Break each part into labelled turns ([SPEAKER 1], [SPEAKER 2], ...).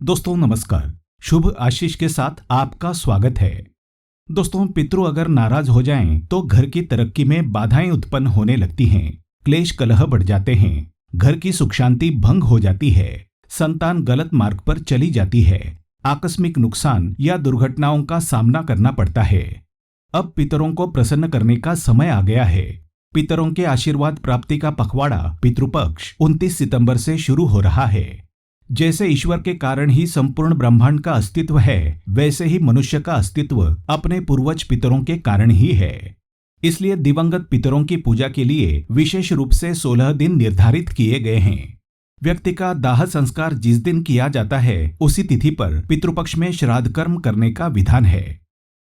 [SPEAKER 1] दोस्तों नमस्कार। शुभ आशीष के साथ आपका स्वागत है। दोस्तों, पितृ अगर नाराज हो जाएं तो घर की तरक्की में बाधाएं उत्पन्न होने लगती हैं, क्लेश कलह बढ़ जाते हैं, घर की सुख शांति भंग हो जाती है, संतान गलत मार्ग पर चली जाती है, आकस्मिक नुकसान या दुर्घटनाओं का सामना करना पड़ता है। अब पितरों को प्रसन्न करने का समय आ गया है। पितरों के आशीर्वाद प्राप्ति का पखवाड़ा पितृपक्ष 29 सितंबर से शुरू हो रहा है। जैसे ईश्वर के कारण ही संपूर्ण ब्रह्मांड का अस्तित्व है, वैसे ही मनुष्य का अस्तित्व अपने पूर्वज पितरों के कारण ही है। इसलिए दिवंगत पितरों की पूजा के लिए विशेष रूप से 16 दिन निर्धारित किए गए हैं। व्यक्ति का दाह संस्कार जिस दिन किया जाता है, उसी तिथि पर पितृपक्ष में श्राद्ध कर्म करने का विधान है।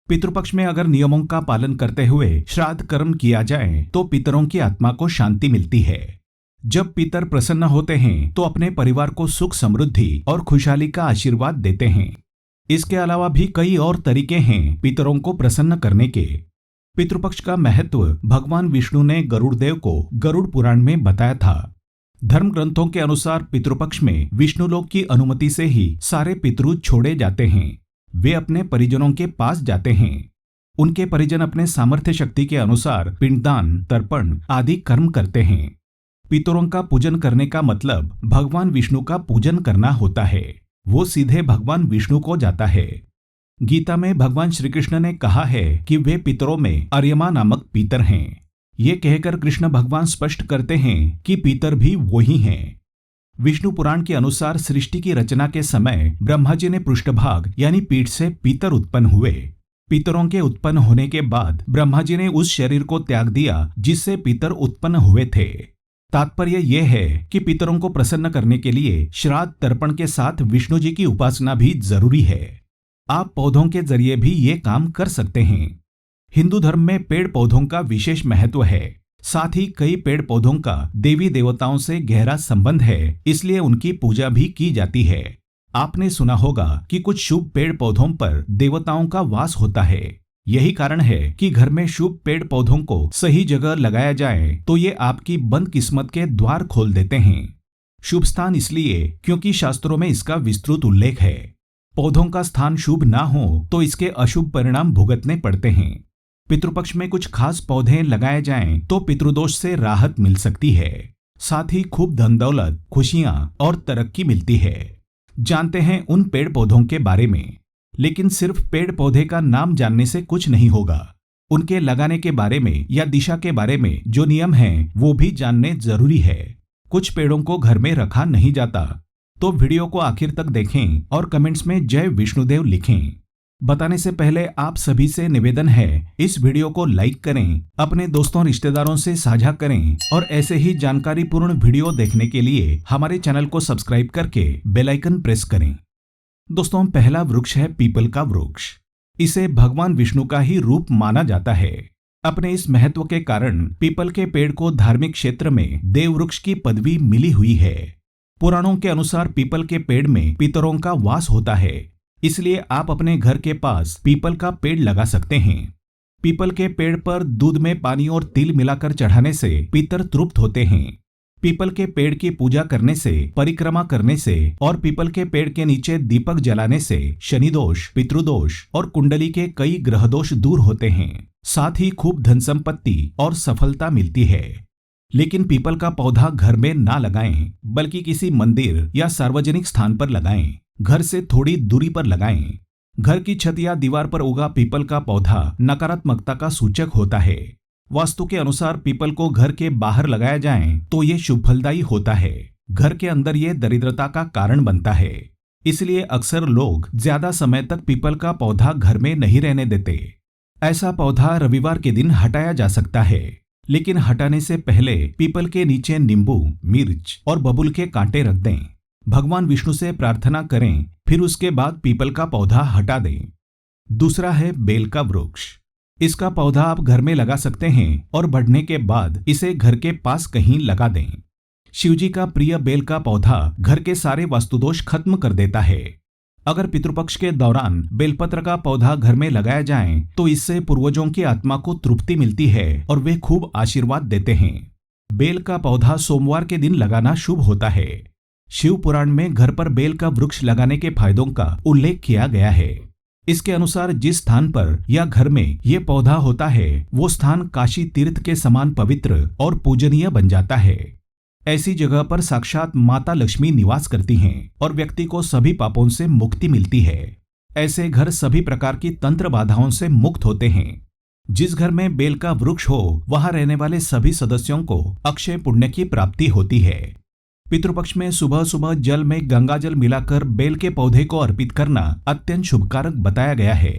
[SPEAKER 1] पितृपक्ष में अगर नियमों का पालन करते हुए श्राद्ध कर्म किया जाए तो पितरों की आत्मा को शांति मिलती है। जब पितर प्रसन्न होते हैं तो अपने परिवार को सुख समृद्धि और खुशहाली का आशीर्वाद देते हैं। इसके अलावा भी कई और तरीके हैं पितरों को प्रसन्न करने के। पितृपक्ष का महत्व भगवान विष्णु ने गरुड़ देव को गरुड़ पुराण में बताया था। धर्म ग्रंथों के अनुसार पितृपक्ष में विष्णुलोक की अनुमति से ही सारे पितृ छोड़े जाते हैं। वे अपने परिजनों के पास जाते हैं। उनके परिजन अपने सामर्थ्य शक्ति के अनुसार पिंडदान, तर्पण आदि कर्म करते हैं। पितरों का पूजन करने का मतलब भगवान विष्णु का पूजन करना होता है। वो सीधे भगवान विष्णु को जाता है। गीता में भगवान श्री कृष्ण ने कहा है कि वे पितरों में अर्यमा नामक पीतर हैं। ये कहकर कृष्ण भगवान स्पष्ट करते हैं कि पीतर भी वो ही हैं। विष्णु पुराण के अनुसार सृष्टि की रचना के समय ब्रह्मा जी ने पृष्ठभाग यानी पीठ से पीतर उत्पन्न हुए। पितरों के उत्पन्न होने के बाद ब्रह्मा जी ने उस शरीर को त्याग दिया जिससे पितर उत्पन्न हुए थे। तात्पर्य यह है कि पितरों को प्रसन्न करने के लिए श्राद्ध तर्पण के साथ विष्णु जी की उपासना भी जरूरी है। आप पौधों के जरिए भी ये काम कर सकते हैं। हिंदू धर्म में पेड़ पौधों का विशेष महत्व है। साथ ही कई पेड़ पौधों का देवी देवताओं से गहरा संबंध है, इसलिए उनकी पूजा भी की जाती है। आपने सुना होगा कि कुछ शुभ पेड़ पौधों पर देवताओं का वास होता है। यही कारण है कि घर में शुभ पेड़ पौधों को सही जगह लगाया जाए तो ये आपकी बंद किस्मत के द्वार खोल देते हैं। शुभ स्थान इसलिए क्योंकि शास्त्रों में इसका विस्तृत उल्लेख है। पौधों का स्थान शुभ ना हो तो इसके अशुभ परिणाम भुगतने पड़ते हैं। पितृपक्ष में कुछ खास पौधे लगाए जाएं तो पितृदोष से राहत मिल सकती है। साथ ही खूब धन दौलत, खुशियां और तरक्की मिलती है। जानते हैं उन पेड़ पौधों के बारे में। लेकिन सिर्फ पेड़ पौधे का नाम जानने से कुछ नहीं होगा। उनके लगाने के बारे में या दिशा के बारे में जो नियम हैं वो भी जानने जरूरी है। कुछ पेड़ों को घर में रखा नहीं जाता, तो वीडियो को आखिर तक देखें और कमेंट्स में जय विष्णुदेव लिखें। बताने से पहले आप सभी से निवेदन है, इस वीडियो को लाइक करें, अपने दोस्तों रिश्तेदारों से साझा करें और ऐसे ही जानकारीपूर्ण वीडियो देखने के लिए हमारे चैनल को सब्सक्राइब करके बेल आइकन प्रेस करें। दोस्तों, पहला वृक्ष है पीपल का वृक्ष। इसे भगवान विष्णु का ही रूप माना जाता है। अपने इस महत्व के कारण पीपल के पेड़ को धार्मिक क्षेत्र में देव वृक्ष की पदवी मिली हुई है। पुराणों के अनुसार पीपल के पेड़ में पितरों का वास होता है, इसलिए आप अपने घर के पास पीपल का पेड़ लगा सकते हैं। पीपल के पेड़ पर दूध में पानी और तिल मिलाकर चढ़ाने से पितर तृप्त होते हैं। पीपल के पेड़ की पूजा करने से, परिक्रमा करने से और पीपल के पेड़ के नीचे दीपक जलाने से शनि दोष, पितृदोष और कुंडली के कई ग्रह दोष दूर होते हैं। साथ ही खूब धन संपत्ति और सफलता मिलती है। लेकिन पीपल का पौधा घर में ना लगाएं, बल्कि किसी मंदिर या सार्वजनिक स्थान पर लगाएं। घर से थोड़ी दूरी पर लगाएं। घर की छत या दीवार पर उगा पीपल का पौधा नकारात्मकता का सूचक होता है। वास्तु के अनुसार पीपल को घर के बाहर लगाया जाए तो ये शुभ फलदायी होता है। घर के अंदर ये दरिद्रता का कारण बनता है। इसलिए अक्सर लोग ज्यादा समय तक पीपल का पौधा घर में नहीं रहने देते। ऐसा पौधा रविवार के दिन हटाया जा सकता है, लेकिन हटाने से पहले पीपल के नीचे नींबू, मिर्च और बबूल के कांटे रख दें। भगवान विष्णु से प्रार्थना करें, फिर उसके बाद पीपल का पौधा हटा दें। दूसरा है बेल का वृक्ष। इसका पौधा आप घर में लगा सकते हैं और बढ़ने के बाद इसे घर के पास कहीं लगा दें। शिवजी का प्रिय बेल का पौधा घर के सारे वास्तुदोष खत्म कर देता है। अगर पितृपक्ष के दौरान बेलपत्र का पौधा घर में लगाया जाए तो इससे पूर्वजों की आत्मा को तृप्ति मिलती है और वे खूब आशीर्वाद देते हैं। बेल का पौधा सोमवार के दिन लगाना शुभ होता है। शिव पुराण में घर पर बेल का वृक्ष लगाने के फायदों का उल्लेख किया गया है। इसके अनुसार जिस स्थान पर या घर में ये पौधा होता है वो स्थान काशी तीर्थ के समान पवित्र और पूजनीय बन जाता है। ऐसी जगह पर साक्षात माता लक्ष्मी निवास करती हैं और व्यक्ति को सभी पापों से मुक्ति मिलती है। ऐसे घर सभी प्रकार की तंत्र बाधाओं से मुक्त होते हैं। जिस घर में बेल का वृक्ष हो वहां रहने वाले सभी सदस्यों को अक्षय पुण्य की प्राप्ति होती है। पितृपक्ष में सुबह सुबह जल में गंगा जल मिलाकर बेल के पौधे को अर्पित करना अत्यंत शुभकारक बताया गया है।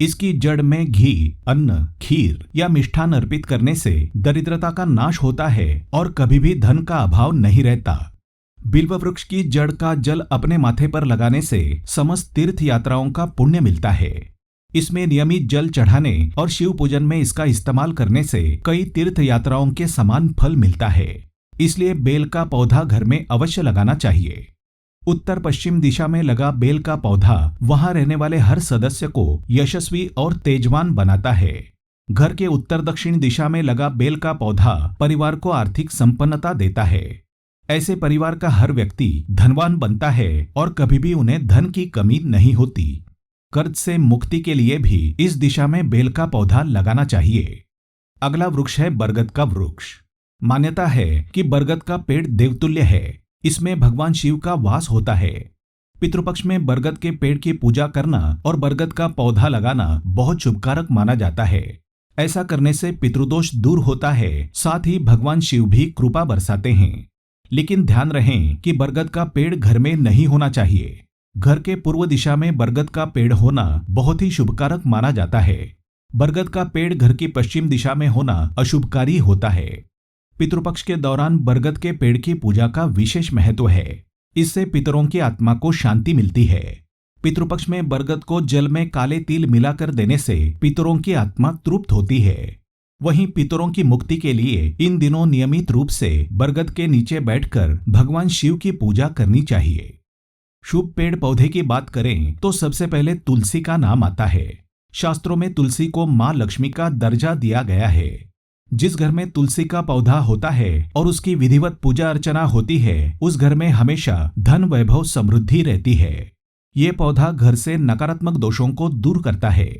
[SPEAKER 1] इसकी जड़ में घी, अन्न, खीर या मिष्ठान अर्पित करने से दरिद्रता का नाश होता है और कभी भी धन का अभाव नहीं रहता। बिल्व वृक्ष की जड़ का जल अपने माथे पर लगाने से समस्त तीर्थ यात्राओं का पुण्य मिलता है। इसमें नियमित जल चढ़ाने और शिव पूजन में इसका इस्तेमाल करने से कई तीर्थ यात्राओं के समान फल मिलता है। इसलिए बेल का पौधा घर में अवश्य लगाना चाहिए। उत्तर पश्चिम दिशा में लगा बेल का पौधा वहां रहने वाले हर सदस्य को यशस्वी और तेजवान बनाता है। घर के उत्तर दक्षिण दिशा में लगा बेल का पौधा परिवार को आर्थिक संपन्नता देता है। ऐसे परिवार का हर व्यक्ति धनवान बनता है और कभी भी उन्हें धन की कमी नहीं होती। कर्ज से मुक्ति के लिए भी इस दिशा में बेल का पौधा लगाना चाहिए। अगला वृक्ष है बरगद का वृक्ष। मान्यता है कि बरगद का पेड़ देवतुल्य है। इसमें भगवान शिव का वास होता है। पितृपक्ष में बरगद के पेड़ की पूजा करना और बरगद का पौधा लगाना बहुत शुभकारक माना जाता है। ऐसा करने से पितृदोष दूर होता है, साथ ही भगवान शिव भी कृपा बरसाते हैं। लेकिन ध्यान रहे कि बरगद का पेड़ घर में नहीं होना चाहिए। घर के पूर्व दिशा में बरगद का पेड़ होना बहुत ही शुभकारक माना जाता है। बरगद का पेड़ घर की पश्चिम दिशा में होना अशुभकारी होता है। पितृपक्ष के दौरान बरगद के पेड़ की पूजा का विशेष महत्व है। इससे पितरों की आत्मा को शांति मिलती है। पितृपक्ष में बरगद को जल में काले तिल मिलाकर देने से पितरों की आत्मा तृप्त होती है। वहीं पितरों की मुक्ति के लिए इन दिनों नियमित रूप से बरगद के नीचे बैठकर भगवान शिव की पूजा करनी चाहिए। शुभ पेड़ पौधे की बात करें तो सबसे पहले तुलसी का नाम आता है। शास्त्रों में तुलसी को मां लक्ष्मी का दर्जा दिया गया है। जिस घर में तुलसी का पौधा होता है और उसकी विधिवत पूजा अर्चना होती है उस घर में हमेशा धन, वैभव, समृद्धि रहती है। ये पौधा घर से नकारात्मक दोषों को दूर करता है।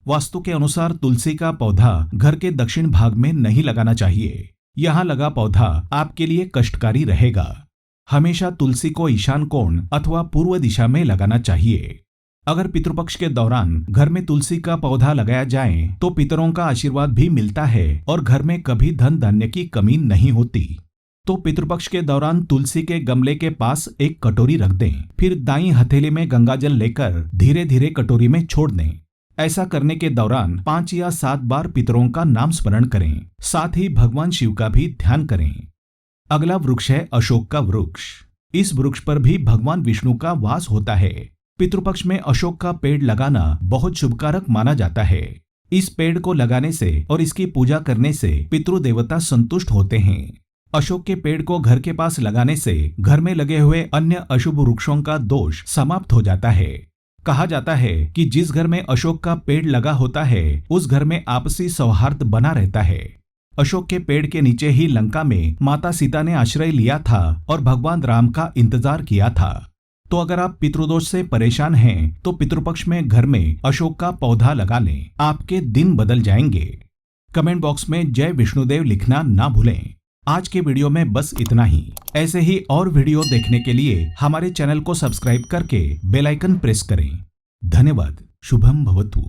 [SPEAKER 1] वास्तु के अनुसार तुलसी का पौधा घर के दक्षिण भाग में नहीं लगाना चाहिए। यहाँ लगा पौधा आपके लिए कष्टकारी रहेगा। हमेशा तुलसी को ईशान कोण अथवा पूर्व दिशा में लगाना चाहिए। अगर पितृपक्ष के दौरान घर में तुलसी का पौधा लगाया जाए तो पितरों का आशीर्वाद भी मिलता है और घर में कभी धन धान्य की कमी नहीं होती। तो पितृपक्ष के दौरान तुलसी के गमले के पास एक कटोरी रख दें, फिर दाईं हथेली में गंगाजल लेकर धीरे धीरे कटोरी में छोड़ दें। ऐसा करने के दौरान 5 या 7 बार पितरों का नाम स्मरण करें, साथ ही भगवान शिव का भी ध्यान करें। अगला वृक्ष है अशोक का वृक्ष। इस वृक्ष पर भी भगवान विष्णु का वास होता है। पितृपक्ष में अशोक का पेड़ लगाना बहुत शुभकारक माना जाता है। इस पेड़ को लगाने से और इसकी पूजा करने से पितृदेवता संतुष्ट होते हैं। अशोक के पेड़ को घर के पास लगाने से घर में लगे हुए अन्य अशुभ वृक्षों का दोष समाप्त हो जाता है। कहा जाता है कि जिस घर में अशोक का पेड़ लगा होता है उस घर में आपसी सौहार्द बना रहता है। अशोक के पेड़ के नीचे ही लंका में माता सीता ने आश्रय लिया था और भगवान राम का इंतजार किया था। तो अगर आप पितृदोष से परेशान हैं तो पितृपक्ष में घर में अशोक का पौधा लगा लें, आपके दिन बदल जाएंगे। कमेंट बॉक्स में जय विष्णुदेव लिखना ना भूलें। आज के वीडियो में बस इतना ही। ऐसे ही और वीडियो देखने के लिए हमारे चैनल को सब्सक्राइब करके बेल आइकन प्रेस करें। धन्यवाद। शुभम भवतु।